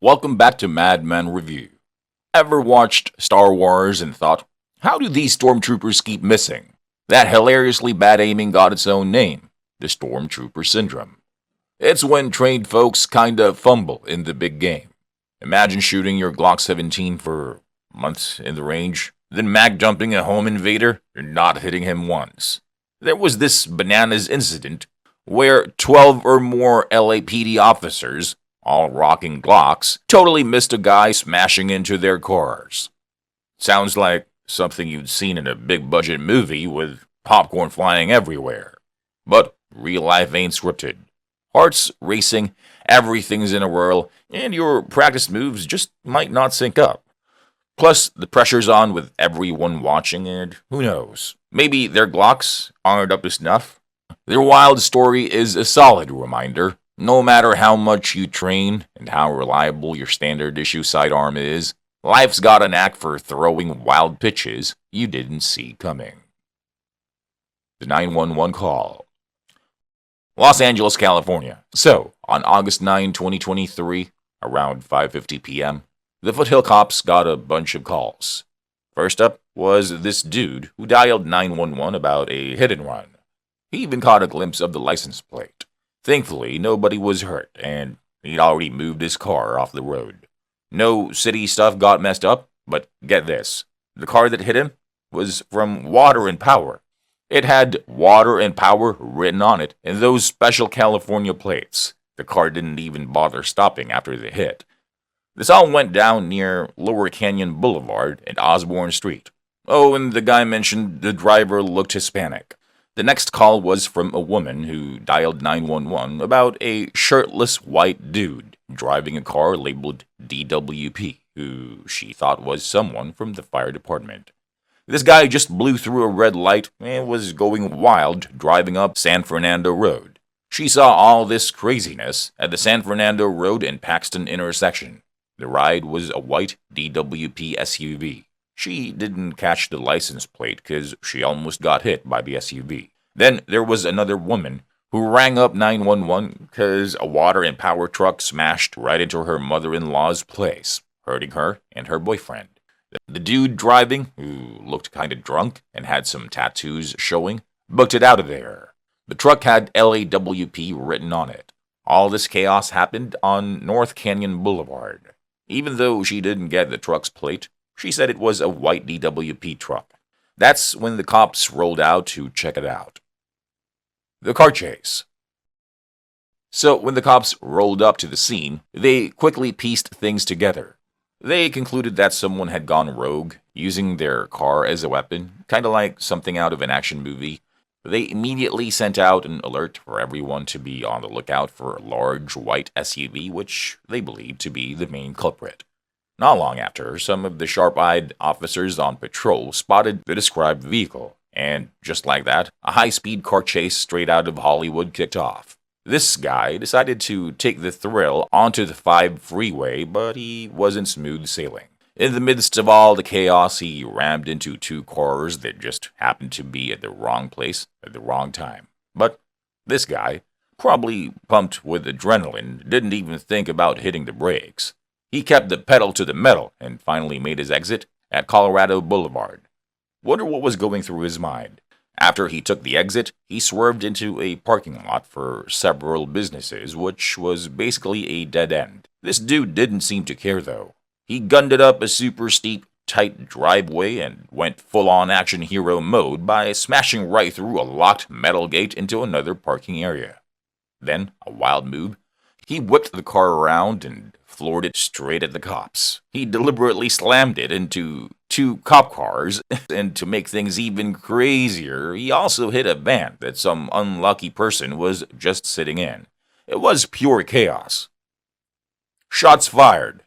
Welcome back to Mad Men Review. Ever watched Star Wars and thought, how do these stormtroopers keep missing? That hilariously bad aiming got its own name, the Stormtrooper Syndrome. It's when trained folks kinda fumble in the big game. Imagine shooting your Glock 17 for months in the range, then mag jumping a home invader and not hitting him once. There was this bananas incident where 12 or more LAPD officers, all rocking Glocks, totally missed a guy smashing into their cars. Sounds like something you'd seen in a big budget movie with popcorn flying everywhere. But real life ain't scripted. Hearts racing, everything's in a whirl, and your practice moves just might not sync up. Plus, the pressure's on with everyone watching, and who knows? Maybe their Glocks aren't up to snuff. Their wild story is a solid reminder. No matter how much you train and how reliable your standard issue sidearm is, life's got a knack for throwing wild pitches you didn't see coming. The 911 call. Los Angeles, California. So, on August 9, 2023, around 5:50 p.m., the Foothill cops got a bunch of calls. First up was this dude who dialed 911 about a hit and run. He even caught a glimpse of the license plate. Thankfully, nobody was hurt, and he'd already moved his car off the road. No city stuff got messed up, but get this. The car that hit him was from Water and Power. It had Water and Power written on it in those special California plates. The car didn't even bother stopping after the hit. This all went down near Lower Canyon Boulevard and Osborne Street. Oh, and the guy mentioned the driver looked Hispanic. The next call was from a woman who dialed 911 about a shirtless white dude driving a car labeled DWP, who she thought was someone from the fire department. This guy just blew through a red light and was going wild driving up San Fernando Road. She saw all this craziness at the San Fernando Road and Paxton intersection. The ride was a white DWP SUV. She didn't catch the license plate because she almost got hit by the SUV. Then there was another woman who rang up 911 because a Water and Power truck smashed right into her mother-in-law's place, hurting her and her boyfriend. The dude driving, who looked kind of drunk and had some tattoos showing, booked it out of there. The truck had LAWP written on it. All this chaos happened on North Canyon Boulevard. Even though she didn't get the truck's plate, she said it was a white DWP truck. That's when the cops rolled out to check it out. The car chase. So when the cops rolled up to the scene, they quickly pieced things together. They concluded that someone had gone rogue, using their car as a weapon, kind of like something out of an action movie. They immediately sent out an alert for everyone to be on the lookout for a large white SUV, which they believed to be the main culprit. Not long after, some of the sharp-eyed officers on patrol spotted the described vehicle, and just like that, a high-speed car chase straight out of Hollywood kicked off. This guy decided to take the thrill onto the 5 freeway, but he wasn't smooth sailing. In the midst of all the chaos, he rammed into 2 cars that just happened to be at the wrong place at the wrong time. But this guy, probably pumped with adrenaline, didn't even think about hitting the brakes. He kept the pedal to the metal and finally made his exit at Colorado Boulevard. Wonder what was going through his mind. After he took the exit, he swerved into a parking lot for several businesses, which was basically a dead end. This dude didn't seem to care though. He gunned it up a super steep, tight driveway and went full-on action hero mode by smashing right through a locked metal gate into another parking area. Then, a wild move, he whipped the car around and floored it straight at the cops. He deliberately slammed it into 2 cop cars, and to make things even crazier, he also hit a van that some unlucky person was just sitting in. It was pure chaos. Shots fired.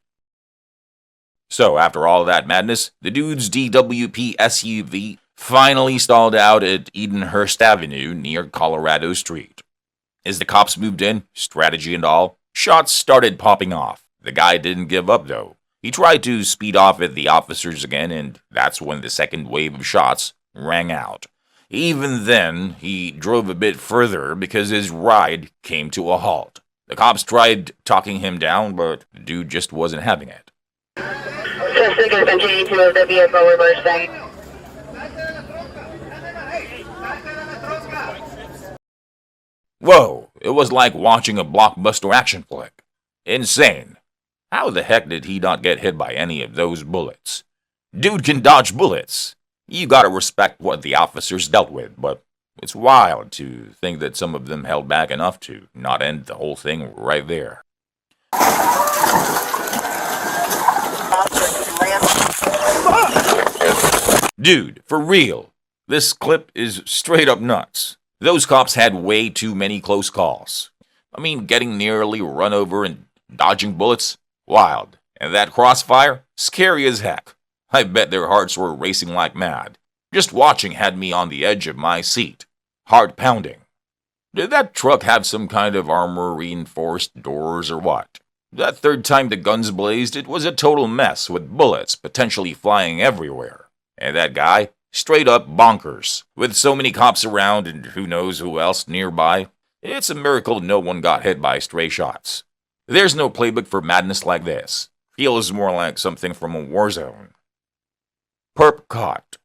So, after all that madness, the dude's DWP SUV finally stalled out at Edenhurst Avenue near Colorado Street. As the cops moved in, strategy and all, shots started popping off. The guy didn't give up, though. He tried to speed off at the officers again, and that's when the second wave of shots rang out. Even then, he drove a bit further because his ride came to a halt. The cops tried talking him down, but the dude just wasn't having it. Suspect has continued to move the vehicle reversing. Whoa, it was like watching a blockbuster action flick. Insane. How the heck did he not get hit by any of those bullets? Dude can dodge bullets. You gotta respect what the officers dealt with, but it's wild to think that some of them held back enough to not end the whole thing right there. Dude, for real, this clip is straight up nuts. Those cops had way too many close calls. I mean, getting nearly run over and dodging bullets? Wild. And that crossfire? Scary as heck. I bet their hearts were racing like mad. Just watching had me on the edge of my seat. Heart pounding. Did that truck have some kind of armor-reinforced doors or what? That third time the guns blazed, it was a total mess with bullets potentially flying everywhere. And that guy? Straight up bonkers. With so many cops around and who knows who else nearby, it's a miracle no one got hit by stray shots. There's no playbook for madness like this. Feels more like something from a war zone. Perp caught.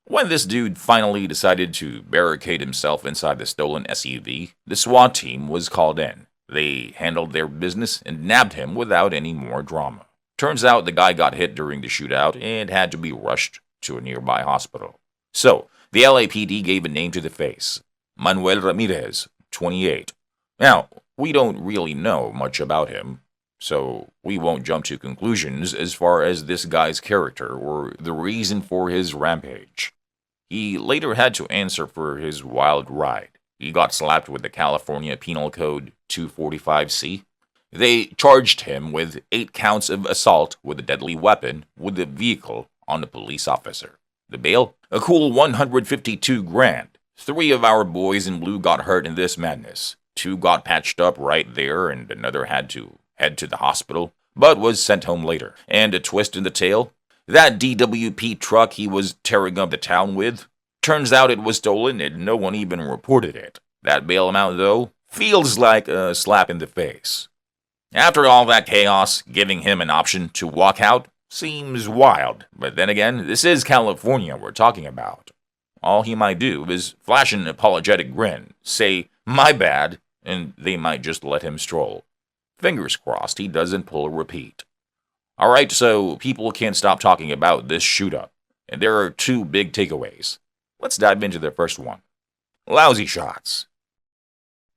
When this dude finally decided to barricade himself inside the stolen SUV, the SWAT team was called in. They handled their business and nabbed him without any more drama. Turns out the guy got hit during the shootout and had to be rushed to a nearby hospital. So, the LAPD gave a name to the face. Manuel Ramirez, 28. Now, we don't really know much about him, so we won't jump to conclusions as far as this guy's character or the reason for his rampage. He later had to answer for his wild ride. He got slapped with the California Penal Code 245C. They charged him with 8 counts of assault with a deadly weapon with a vehicle on a police officer. The bail? A cool $152,000. 3 of our boys in blue got hurt in this madness. 2 got patched up right there and another had to head to the hospital, but was sent home later. And a twist in the tale? That DWP truck he was tearing up the town with? Turns out it was stolen and no one even reported it. That bail amount, though, feels like a slap in the face. After all that chaos, giving him an option to walk out seems wild, but then again, this is California we're talking about. All he might do is flash an apologetic grin, say, "My bad," and they might just let him stroll. Fingers crossed he doesn't pull a repeat. Alright, so people can't stop talking about this shoot-up, and there are 2 big takeaways. Let's dive into the first one. Lousy shots.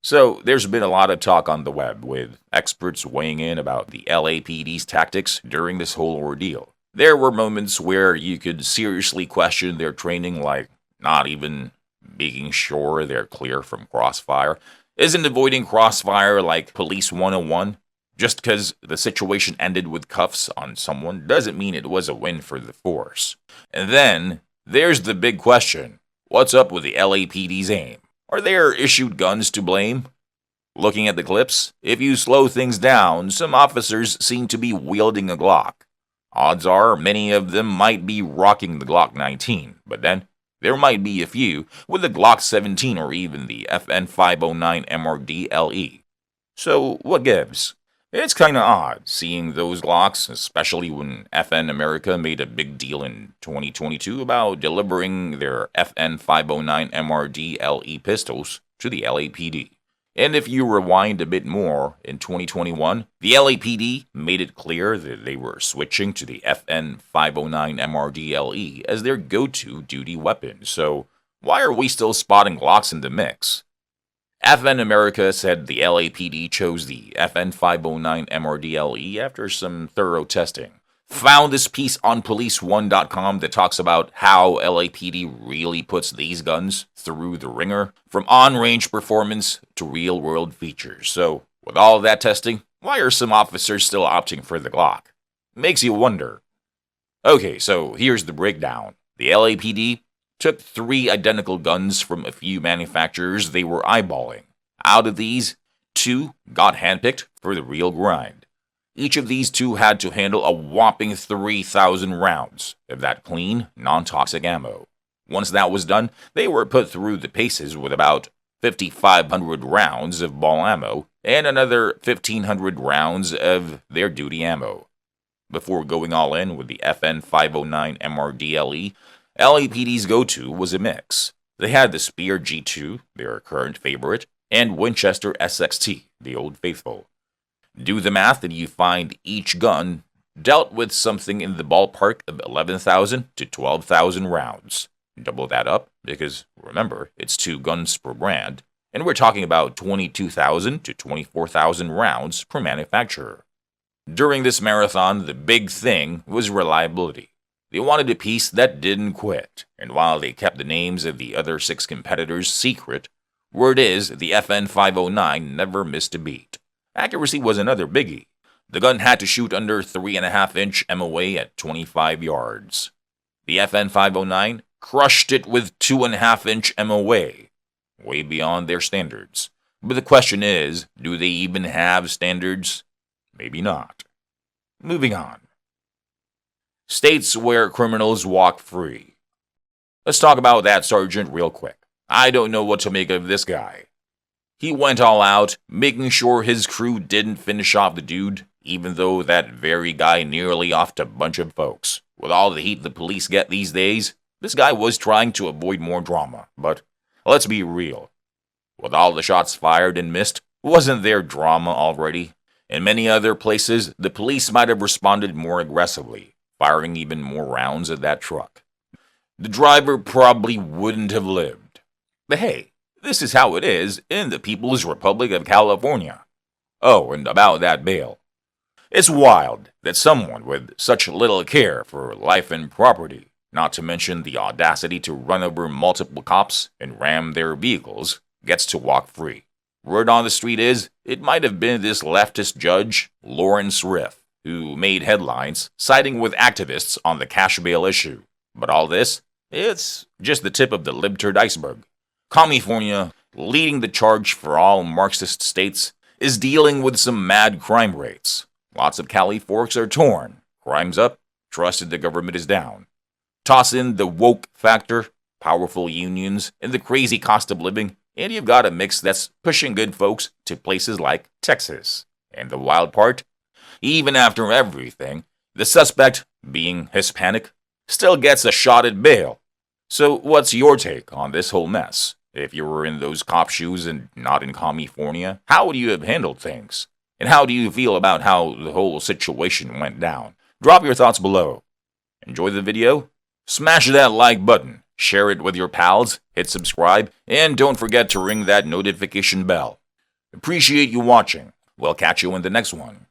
So, there's been a lot of talk on the web, with experts weighing in about the LAPD's tactics during this whole ordeal. There were moments where you could seriously question their training, like not even making sure they're clear from crossfire. Isn't avoiding crossfire like Police 101? Just because the situation ended with cuffs on someone doesn't mean it was a win for the force. And then, there's the big question. What's up with the LAPD's aim? Are their issued guns to blame? Looking at the clips, if you slow things down, some officers seem to be wielding a Glock. Odds are many of them might be rocking the Glock 19, but then there might be a few with the Glock 17 or even the FN 509 MRD LE. So what gives? It's kinda odd seeing those Glocks, especially when FN America made a big deal in 2022 about delivering their FN 509 MRD LE pistols to the LAPD. And if you rewind a bit more, in 2021, the LAPD made it clear that they were switching to the FN 509 MRD LE as their go-to duty weapon, so why are we still spotting Glocks in the mix? FN America said the LAPD chose the FN 509 MRD LE after some thorough testing. Found this piece on police1.com that talks about how LAPD really puts these guns through the ringer, from on-range performance to real-world features. So, with all that testing, why are some officers still opting for the Glock? Makes you wonder. Okay, so here's the breakdown. The LAPD took 3 identical guns from a few manufacturers they were eyeballing. Out of these, 2 got handpicked for the real grind. Each of these 2 had to handle a whopping 3,000 rounds of that clean, non-toxic ammo. Once that was done, they were put through the paces with about 5,500 rounds of ball ammo and another 1,500 rounds of their duty ammo. Before going all in with the FN 509 MRDLE, LAPD's go-to was a mix. They had the Spear G2, their current favorite, and Winchester SXT, the old faithful. Do the math and you find each gun dealt with something in the ballpark of 11,000 to 12,000 rounds. Double that up, because remember, it's 2 guns per brand, and we're talking about 22,000 to 24,000 rounds per manufacturer. During this marathon, the big thing was reliability. They wanted a piece that didn't quit, and while they kept the names of the other 6 competitors secret, word is the FN 509 never missed a beat. Accuracy was another biggie. The gun had to shoot under 3.5-inch MOA at 25 yards. The FN 509 crushed it with 2.5-inch MOA, way beyond their standards. But the question is, do they even have standards? Maybe not. Moving on. States where criminals walk free. Let's talk about that sergeant real quick. I don't know what to make of this guy. He went all out, making sure his crew didn't finish off the dude, even though that very guy nearly offed a bunch of folks. With all the heat the police get these days, this guy was trying to avoid more drama. But let's be real. With all the shots fired and missed, wasn't there drama already? In many other places, the police might have responded more aggressively, firing even more rounds at that truck. The driver probably wouldn't have lived. But hey, this is how it is in the People's Republic of California. Oh, and about that bail. It's wild that someone with such little care for life and property, not to mention the audacity to run over multiple cops and ram their vehicles, gets to walk free. Word on the street is, it might have been this leftist judge, Lawrence Riff, who made headlines siding with activists on the cash bail issue. But all this, it's just the tip of the libtard iceberg. California, leading the charge for all Marxist states, is dealing with some mad crime rates. Lots of Cali forks are torn, crime's up, trust in the government is down. Toss in the woke factor, powerful unions, and the crazy cost of living, and you've got a mix that's pushing good folks to places like Texas. And the wild part? Even after everything, the suspect, being Hispanic, still gets a shot at bail. So what's your take on this whole mess? If you were in those cop shoes and not in California, how would you have handled things? And how do you feel about how the whole situation went down? Drop your thoughts below. Enjoy the video? Smash that like button, share it with your pals, hit subscribe, and don't forget to ring that notification bell. Appreciate you watching. We'll catch you in the next one.